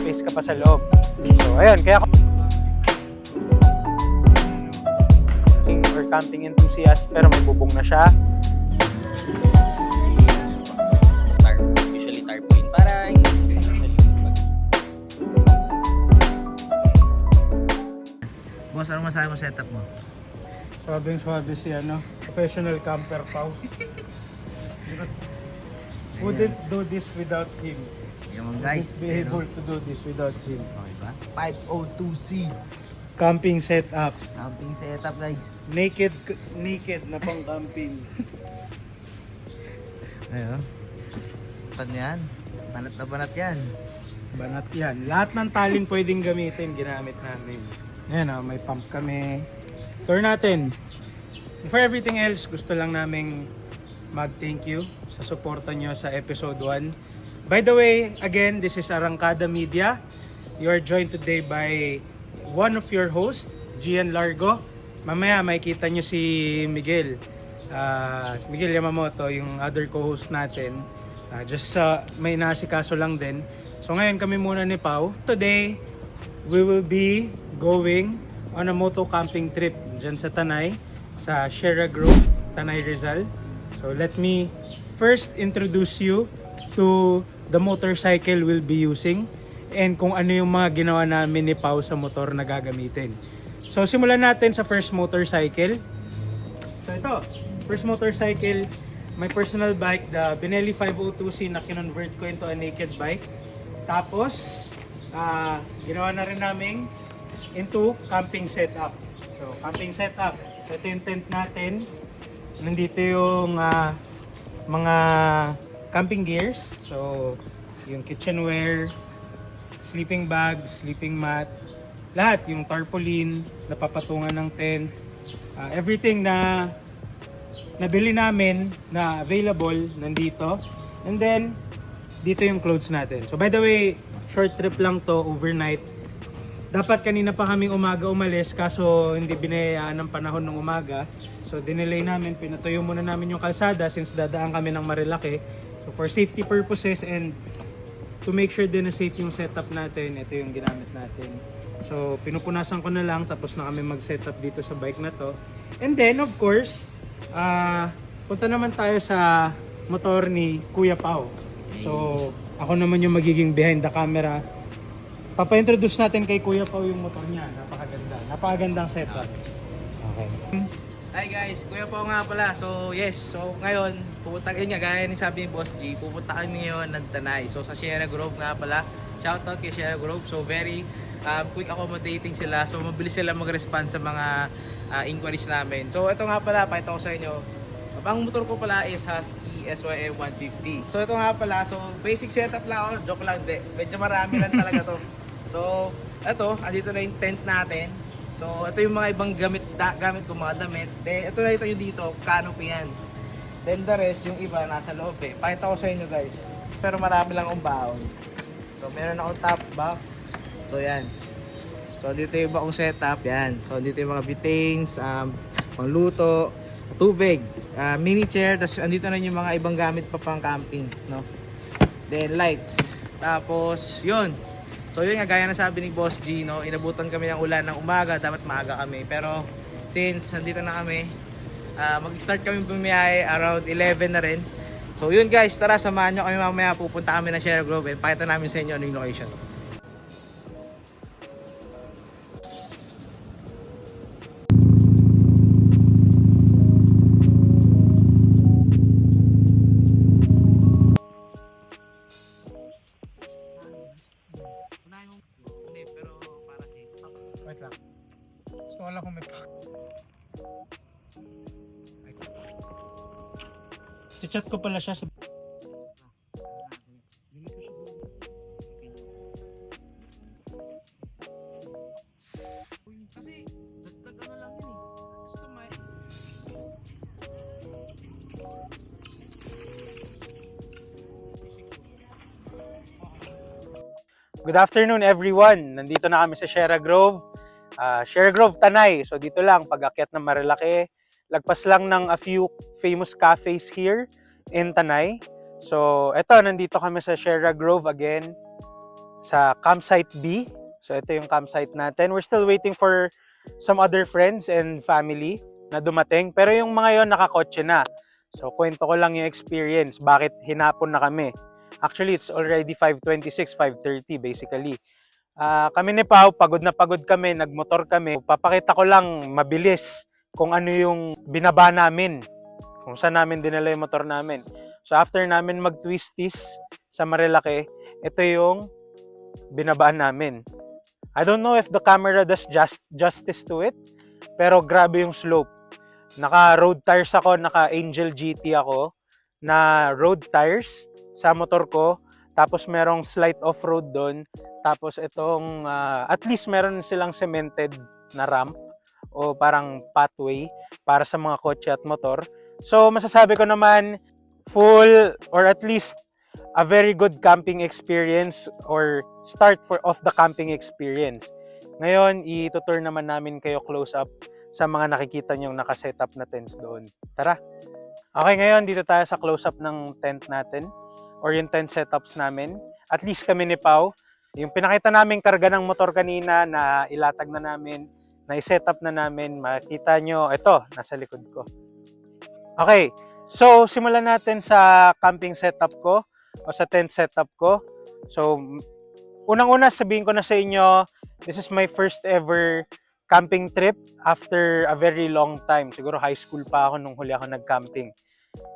space ka pa sa loob. So, ayun, kaya or camping enthusiast, pero may bubong na siya. Usually tarpaulin para hindi sa likod. Boss, ano masabi mo setup mo? Swabing-swabe si professional camper Pao. Wouldn't do this without him. Yung mga guys, Wouldn't be able to do this without him. okay ba? 502C Camping setup. camping setup guys. Naked na pang camping. Ayun. Tan yan. Banat na banat yan. Banat yan. Lahat ng talin pwedeng gamitin, ginamit namin. Ayan may pump kami. Tour natin. Before everything else, gusto lang naming mag-thank you sa suporta nyo sa episode 1. By the way, again, this is Arangkada Media. You are joined today by one of your hosts, Gian Largo. Mamaya makikita nyo si Miguel. Miguel Yamamoto, yung other co-host natin. May nasikaso lang din. So ngayon kami muna ni Pau. Today, we will be going on a moto camping trip dyan sa Tanay, sa Sierra Grove, Tanay Rizal. So let me first introduce you to the motorcycle we'll be using and kung ano yung mga ginawa namin ni Pau sa motor na gagamitin. So simulan natin sa first motorcycle. So ito, first motorcycle, my personal bike, the Benelli 502C na kinonvert ko into a naked bike. Tapos, ginawa na rin namin into camping setup. So camping setup, ito yung tent natin. Nandito yung mga camping gears. So yung kitchenware, sleeping bag, sleeping mat, lahat, yung tarpaulin, napapatungan ng tent, everything na nabili namin na available nandito. And then dito yung clothes natin. So by the way, short trip lang to, overnight. Dapat kanina pa kaming umaga umalis kaso hindi binayaan ng panahon ng umaga. So dinelay namin, pinatuyo muna namin yung kalsada since dadaan kami ng Marilake. So for safety purposes and to make sure din na safe yung setup natin, ito yung ginamit natin. So pinupunasan ko na lang tapos na kami mag-setup dito sa bike na to. And then of course, punta naman tayo sa motor ni Kuya Pau. So ako naman yung magiging behind the camera. Papa-introduce natin kay Kuya Pau yung motor niya. Napakaganda. Napakagandang setup. Okay. Hi guys, Kuya Pao nga pala. So ngayon, pupunta kayo nga, gaya ni sabi ni Boss G, pupunta kami ngayon ng Tanay. So sa Sierra Grove nga pala, shoutout kay Sierra Grove. So very quick accommodating sila. So mabilis sila mag-respond sa mga inquiries namin. So ito nga pala, pakita ko sa inyo. Ang motor ko pala is Husky SYM 150. So ito nga pala, so basic setup lang ako, joke lang, medyo marami lang talaga to. So ito, andito na yung tent natin. So ito yung mga ibang gamit ko, mga damit. Ito na ito yung dito, canopy yan. Then the rest, yung iba nasa loob eh. Pakita ko sa inyo guys. Pero marami lang akong baon. So meron akong top box. So yan. So dito yung ibang setup, yan. So dito yung mga bitains, pangluto, tubig, mini chair, tapos andito na yung mga ibang gamit pa pang camping, no? Then lights. Tapos yun. So yun nga, gaya na sabi ni Boss G, no, inabutan kami ng ulan ng umaga, dapat maaga kami. Pero since nandito na kami, mag-start kami bumiyahe around 11 na rin. So yun guys, tara samahan nyo kami mamaya, pupunta kami ng Sierra Grove and pakita namin sa inyo ano yung location. Wait lang. Gusto ko lang kung may chat ko pala siya sa Kasi dagdag ano lang yun eh. Gusto may Good afternoon everyone. Nandito na kami sa Sierra Grove. Sierra Grove, Tanay. So dito lang, pag-akyat ng Marilake. Lagpas lang ng a few famous cafes here in Tanay. So eto, nandito kami sa Sierra Grove again. sa campsite B. So ito yung campsite natin. We're still waiting for some other friends and family na dumating. Pero yung mga yon nakakotse na. So kwento ko lang yung experience. Bakit hinapon na kami? Actually, it's already 5:26, 5:30 basically. Kami ni Pao, pagod na pagod kami, nagmotor kami. Papakita ko lang mabilis kung ano yung binaba namin. Kung saan namin dinala yung motor namin. So after namin mag-twisties sa Marilake, ito yung binabaan namin. I don't know if the camera does justice to it, pero grabe yung slope. Naka road tires ako, naka Angel GT ako na road tires sa motor ko. Tapos merong slight off-road doon. Tapos itong at least meron silang cemented na ramp o parang pathway para sa mga kotse at motor. So masasabi ko naman full or at least a very good camping experience or start of the camping experience. Ngayon, itutour naman namin kayo close up sa mga nakikita nyong nakasetup na tents doon. Tara! Okay, ngayon dito tayo sa close up ng tent natin or yung tent setups namin. At least kami ni Pao, yung pinakita namin karga ng motor kanina na ilatag na namin, na i-setup na namin, makita nyo, ito, nasa likod ko. Okay, so simulan natin sa camping setup ko o sa tent setup ko. So, unang-una sabihin ko na sa inyo, this is my first ever camping trip after a very long time. Siguro high school pa ako nung huli ako nag-camping.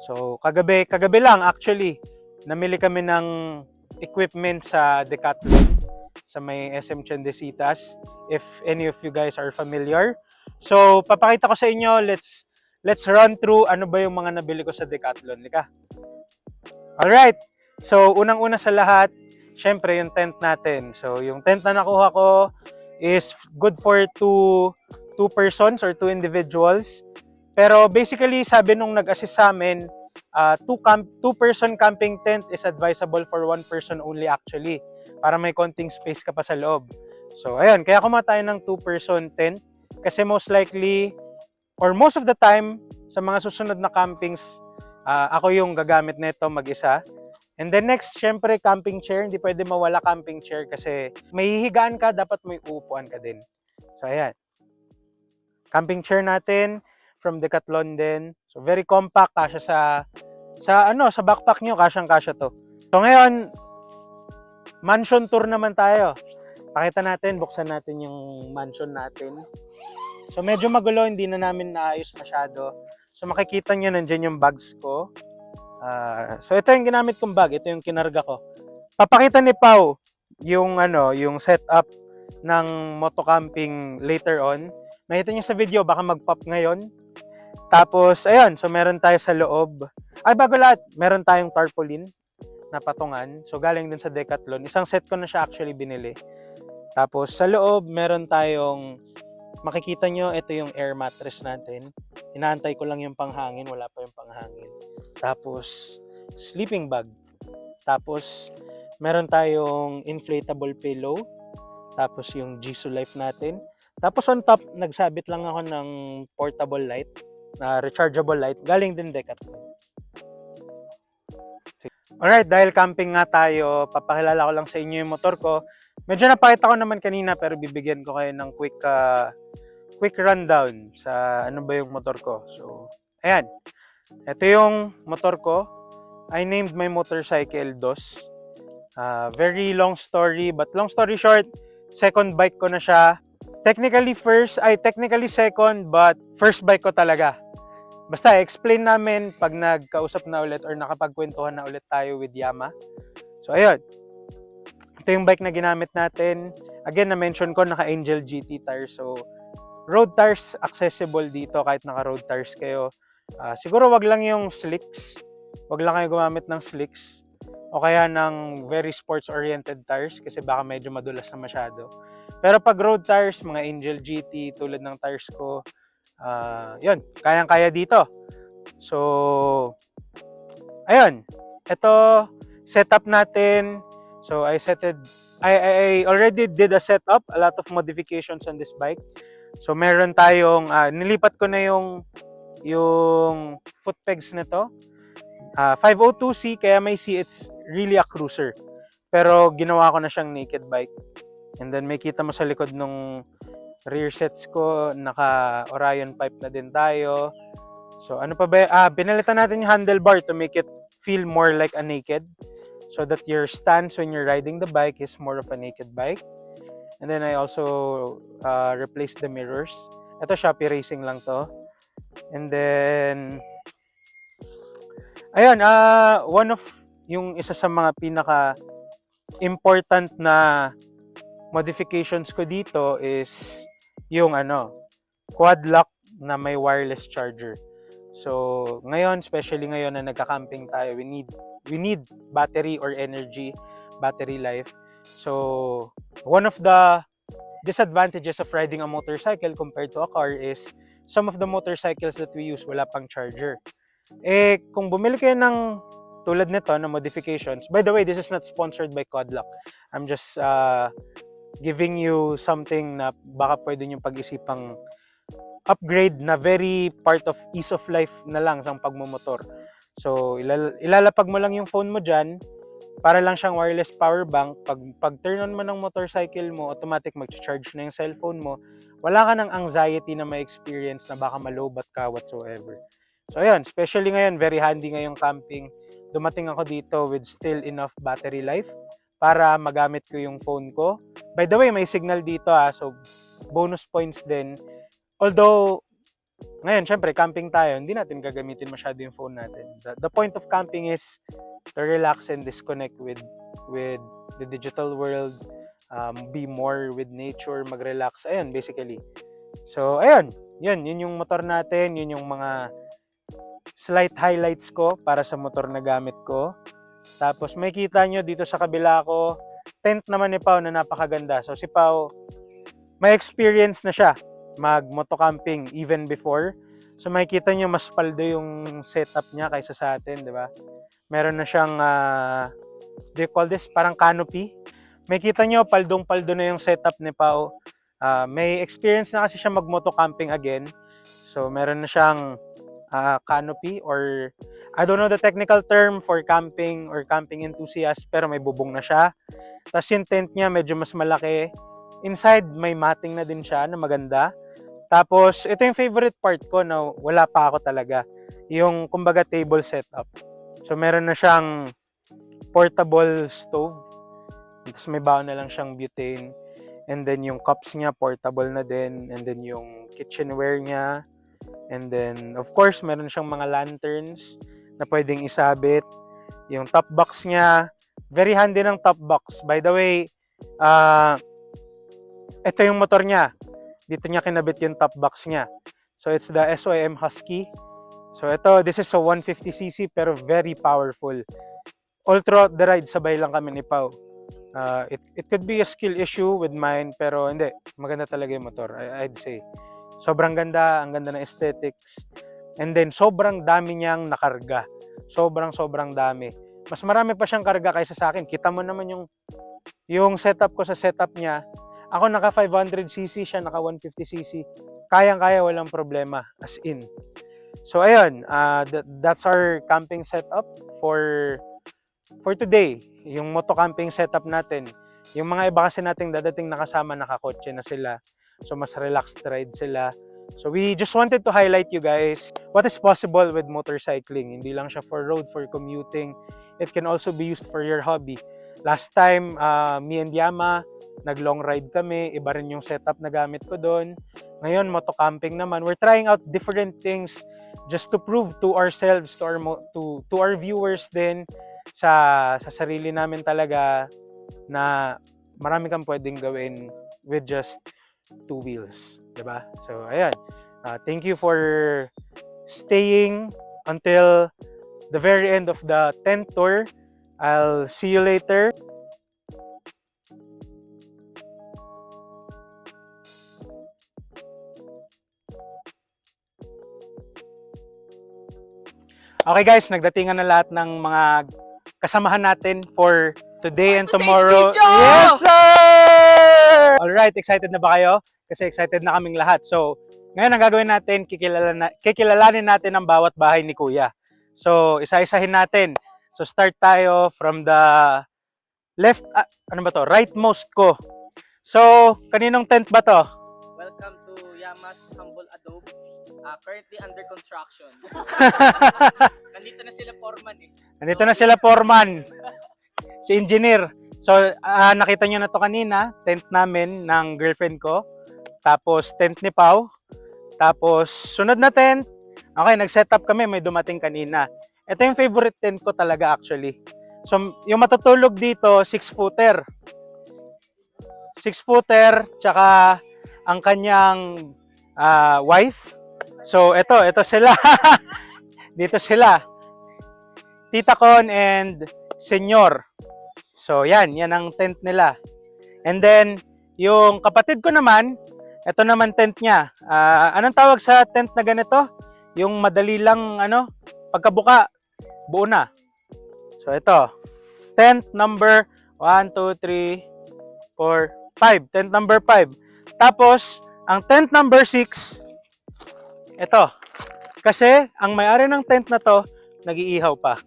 So, kagabi lang actually, namili kami ng equipment sa Decathlon sa may SM Chendesitas, if any of you guys are familiar. So, papakita ko sa inyo, let's run through ano ba yung mga nabili ko sa Decathlon. Lika. Alright, so unang-una sa lahat, syempre yung tent natin. So, yung tent na nakuha ko is good for two persons or two individuals. Pero basically, sabi nung nag-assist sa amin, two-person camping tent is advisable for one person only actually, para may konting space ka pa sa loob. So, ayun, kaya kumuha tayo ng two-person tent kasi most likely, or most of the time, sa mga susunod na campings, ako yung gagamit nito mag-isa. And then next, syempre, camping chair. Hindi pwede mawala camping chair kasi may hihigaan ka, dapat may uupuan ka din. So, ayan. Camping chair natin from Decathlon din. So, very compact. Kasya sa backpack nyo, kasyang-kasya to. So, ngayon, mansion tour naman tayo. Pakita natin, buksan natin yung mansion natin. So, medyo magulo, hindi na namin naayos masyado. So, makikita nyo, nandyan yung bags ko. So ito yung ginamit kong bag, ito yung kinarga ko. Papakita ni Pao yung setup ng motocamping later on. Makita niyo sa video, baka mag-pop ngayon. Tapos ayun, so meron tayo sa loob. Ay, bago lahat, meron tayong tarpaulin na patungan. So galing dun sa Decathlon. Isang set ko na siya actually binili. Tapos sa loob, meron tayong makikita nyo, ito yung air mattress natin. Inaantay ko lang yung panghangin, wala pa yung panghangin. Tapos, sleeping bag. Tapos, meron tayong inflatable pillow. Tapos, yung Jisoo Life natin. Tapos, on top, nagsabit lang ako ng portable light, rechargeable light. Galing din Decathlon. Alright, dahil camping nga tayo, papakilala ko lang sa inyo yung motor ko. Medyo napakita ko naman kanina pero bibigyan ko kayo ng quick rundown sa ano ba yung motor ko. So, ayan. Ito yung motor ko. I named my motorcycle Dos. Very long story, but long story short, second bike ko na siya. Technically second, but first bike ko talaga. Basta, explain namin pag nagkausap na ulit or nakapagkwentuhan na ulit tayo with Yama. So, ayun. Ito yung bike na ginamit natin. Again, na-mention ko, naka-Angel GT tires. So, road tires accessible dito kahit naka-road tires kayo. Siguro wag lang yung slicks. Wag lang kayo gumamit ng slicks. O kaya ng very sports-oriented tires kasi baka medyo madulas na masyado. Pero pag road tires, mga Angel GT tulad ng tires ko, yun, kayang-kaya dito. So, ayun. Ito, setup natin. So, I already did a setup, a lot of modifications on this bike. So, meron tayong, nilipat ko na yung foot pegs nito. 502C, kaya may C, it's really a cruiser. Pero ginawa ko na siyang naked bike. And then may kita mo sa likod nung rear sets ko, naka Orion pipe na din tayo. So ano pa ba? Pinalitan natin yung handlebar to make it feel more like a naked. So that your stance when you're riding the bike is more of a naked bike. And then I also replaced the mirrors. Ito Shopee Racing lang to. And then ayun, one of yung isa sa mga pinaka important na modifications ko dito is yung quad lock na may wireless charger. So, ngayon, especially ngayon na nagka-camping tayo, we need battery or energy, battery life. So, one of the disadvantages of riding a motorcycle compared to a car is some of the motorcycles that we use wala pang charger. Kung bumili kayo ng tulad nito na modifications, by the way, this is not sponsored by Codlock. I'm just giving you something na baka pwede nyo pag-isipang upgrade na very part of ease of life na lang sa pagmumotor. So, ilalapag mo lang yung phone mo dyan, para lang siyang wireless power bank. Pag turn on mo ng motorcycle mo, automatic mag-charge na yung cellphone mo. Wala ka ng anxiety na may experience na baka malobat ka whatsoever. So, ayun, especially ngayon, very handy ngayong camping. Dumating ako dito with still enough battery life para magamit ko yung phone ko. By the way, may signal dito so bonus points din. Although, ngayon, syempre, camping tayo, hindi natin gagamitin masyado yung phone natin. The point of camping is to relax and disconnect with the digital world, be more with nature, mag-relax. Ayun, basically. So, ayun. Yun yung motor natin, yun yung mga slight highlights ko para sa motor na gamit ko. Tapos, may kita nyo dito sa kabila ko, tent naman ni Pao na napakaganda. So, si Pao, may experience na siya mag-motocamping even before. So makikita nyo mas paldo yung setup niya kaysa sa atin, di ba? Meron na siyang, do you call this? Parang canopy. Makikita nyo, paldong-paldo na yung setup ni Pao. May experience na kasi siya mag-motocamping again. So meron na siyang canopy or I don't know the technical term for camping or camping enthusiast, pero may bubong na siya. Tapos yung tent niya medyo mas malaki. Inside, may matting na din siya na maganda. Tapos, ito yung favorite part ko na wala pa ako talaga. Yung, kumbaga, table setup. So, meron na siyang portable stove. Tapos, may baon na lang siyang butane. And then, yung cups niya, portable na din. And then, yung kitchenware niya. And then, of course, meron siyang mga lanterns na pwedeng isabit. Yung top box niya, very handy ng top box. By the way, ito yung motor niya. Dito niya kinabit yung top box niya. So, it's the SOM Husky. So, this is a 150cc pero very powerful. All throughout the ride, sabay lang kami ni Pao. It could be a skill issue with mine, pero hindi. Maganda talaga yung motor, I'd say. Sobrang ganda, ang ganda ng aesthetics. And then, sobrang dami niyang nakarga. Sobrang dami. Mas marami pa siyang karga kaysa sa akin. Kita mo naman yung setup ko sa setup niya. Ako naka 500cc, siya naka 150cc. Kayang-kaya, walang problema. As in. So, ayun. That's our camping setup for today. Yung moto-camping setup natin. Yung mga iba kasi nating dadating na kasama, nakakotse na sila. So, mas relaxed ride sila. So, we just wanted to highlight you guys what is possible with motorcycling. Hindi lang siya for road, for commuting. It can also be used for your hobby. Last time, me and Yama, nag-long ride kami. Iba rin yung setup na gamit ko doon. Ngayon, motocamping naman. We're trying out different things just to prove to ourselves, to our viewers din, sa sarili namin talaga na marami kang pwedeng gawin with just 2 wheels. Diba? So, ayan. Thank you for staying until the very end of the tent tour. I'll see you later. Okay guys, nagdatingan na lahat ng mga kasamahan natin for today and tomorrow. Yes, sir! Alright, excited na ba kayo? Kasi excited na kaming lahat. So, ngayon ang gagawin natin, kikilalanin natin ang bawat bahay ni Kuya. So, isa-isahin natin. So, start tayo from the left, ano ba to? Rightmost ko. So, kaninong tent ba to? Welcome to Yamas Humble Adobe. Currently under construction. Nandito na sila foreman eh. Nandito na sila foreman. Si engineer. So, nakita nyo na to kanina. Tent namin ng girlfriend ko. Tapos, tent ni Pau. Tapos, sunod na tent. Okay, nag-set up kami. May dumating kanina. Ito yung favorite tent ko talaga actually. So, yung matutulog dito, 6-footer. 6-footer, tsaka ang kanyang wife. So, ito sila. Dito sila. Tita Con and Senyor. So, yan ang tent nila. And then, yung kapatid ko naman, ito naman tent niya. Anong tawag sa tent na ganito? Yung madali lang, pagkabuka, buo na. So, ito. Tent number 1, 2, 3, 4, 5. Tent number 5. Tapos, ang tent number 6, ito. Kasi, ang may-ari ng tent na to, nag-iihaw pa.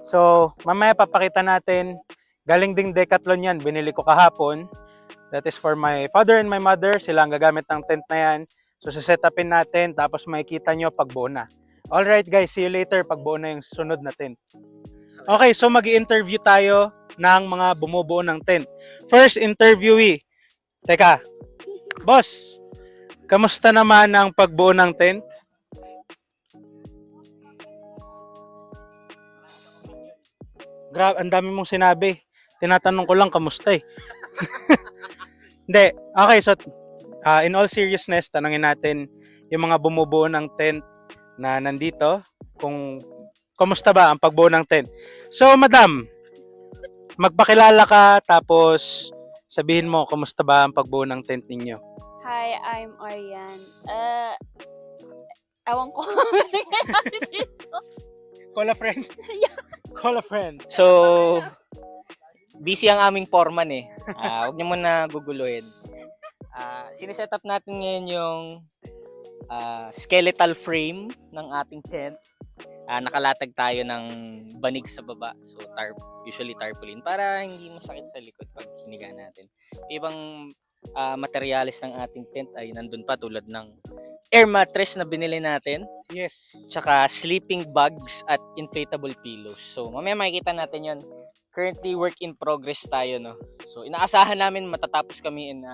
So, mamaya papakita natin. Galing ding Decathlon yan. Binili ko kahapon. That is for my father and my mother. Sila ang gagamit ng tent na yan. So, setupin natin. Tapos, makikita nyo pag buo na. Alright guys, see you later pag buo na yung sunod na tent. Okay, so mag-i-interview tayo ng mga bumubuo ng tent. First interviewee. Teka, boss, kamusta naman ang pagbuo ng tent? Grabe, ang dami mong sinabi. Tinatanong ko lang kamusta eh. Hindi. Okay, so in all seriousness, tanungin natin yung mga bumubuo ng tent na nandito kung kamusta ba ang pagbuo ng tent. So, madam, magpakilala ka tapos sabihin mo kamusta ba ang pagbuo ng tent ninyo. Hi, I'm Ariane. Ewan ko. Call a friend. Call a friend. So, busy ang aming foreman eh. Huwag niyo muna guguluhin. Siniset up natin ngayon yung skeletal frame ng ating tent. Nakalatag tayo ng banig sa baba. So, usually tarpaulin para hindi masakit sa likod pag hiniga natin. Ibang materyales ng ating tent ay nandun pa tulad ng air mattress na binili natin. Yes. Tsaka sleeping bags at inflatable pillows. So, mamaya makikita natin yon. Currently, work in progress tayo, no? So, inaasahan namin matatapos kami in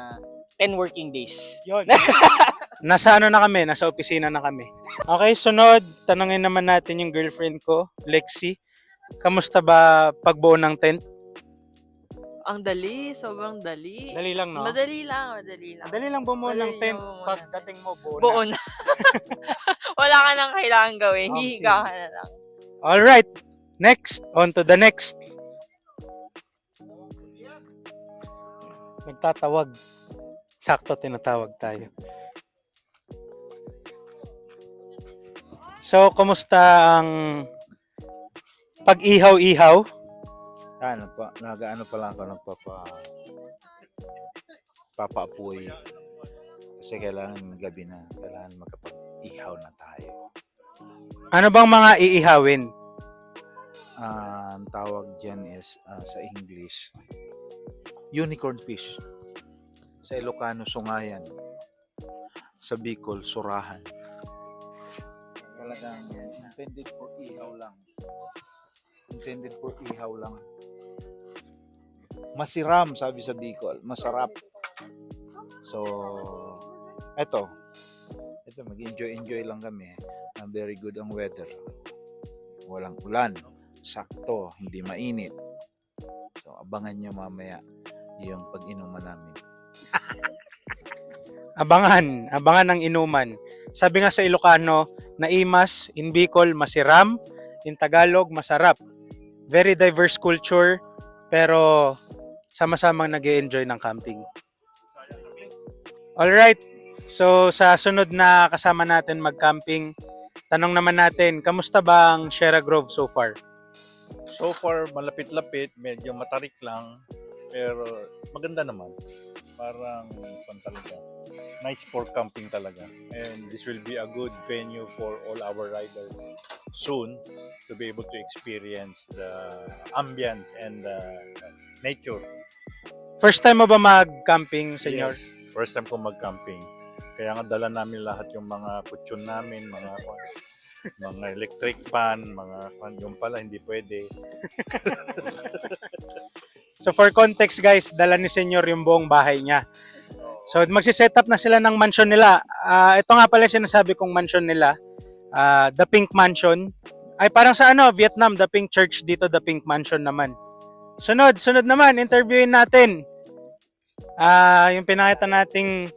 10 working days. Yun. Nasa na kami? Nasa opisina na kami. Okay, sunod. Tanungin naman natin yung girlfriend ko, Lexi. Kamusta ba pagbuo ng tent? Ang dali, sobrang dali. Dali lang, no? Madali lang. Dali lang bumuo ng Madali tent. lang bumuo ng Pagdating mo, buo Buo na. na. Wala ka nang kailangan gawin. Okay. Hihiga ka na lang. Alright. Next. On to the next. Nagtatawag. Sakto, tinatawag tayo. So, kumusta ang pag-ihaw-ihaw? Nag-ano pa lang ako papaapoy. Kasi kailangan gabi na. Kailangan makapag-ihaw na tayo. Ano bang mga iihawin? Ang tawag dyan is sa English, unicorn fish. Sa Ilocano, sungayan. Sa Bicol, surahan. Talagang intended for ihaw lang. Masiram, sabi sa Bicol. Masarap. So, eto mag-enjoy lang kami. Very good ang weather. Walang ulan. Sakto, hindi mainit. So, abangan nyo mamaya yung pag-inuman namin. Abangan ang inuman. Sabi nga sa Ilocano, naimas, in Bicol, masiram, in Tagalog, masarap. Very diverse culture, pero sama-samang nag-e-enjoy ng camping. Alright, so sa sunod na kasama natin mag-camping, tanong naman natin, kamusta ba ang Sierra Grove so far? So far, malapit-lapit, medyo matarik lang, pero maganda naman. Parang talaga. Nice for camping talaga. And this will be a good venue for all our riders. soon to be able to experience the ambience and the nature. First time mo ba mag-camping, senyor? Yes, first time ko mag-camping. Kaya nga dala namin lahat yung mga kutsyon namin, mga electric fan, yung pala hindi pwede. So for context guys, dala ni senyor yung buong bahay niya. So magsi-set up na sila ng mansion nila. Ito nga pala yung sinasabi kong mansion nila. The Pink Mansion. Ay parang sa Vietnam, The Pink Church, dito The Pink Mansion naman. Sunod naman, interviewin natin. Yung pinakita nating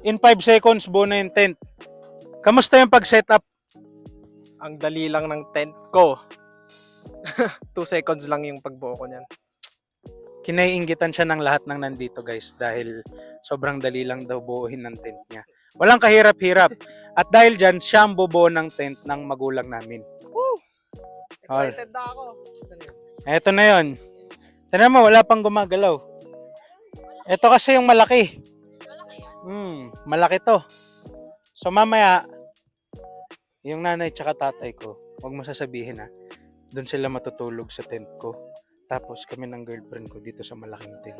in 5 seconds buo na yung tent. Kamusta yung pag-setup? Ang dali lang ng tent ko. 2 seconds lang yung pagbuo ko niyan. Kinaiinggitan siya ng lahat ng nandito guys dahil sobrang dali lang daw buuhin ng tent niya. Walang kahirap-hirap. At dahil dyan, siya ang bubuo ng tent ng magulang namin. Excited na ako. Eto na yon. Tignan mo, wala pang gumagalaw. Ito kasi yung malaki. Malaki to. So mamaya, yung nanay tsaka tatay ko, huwag mo sasabihin doon sila matutulog sa tent ko. Tapos kami ng girlfriend ko dito sa malaking tent.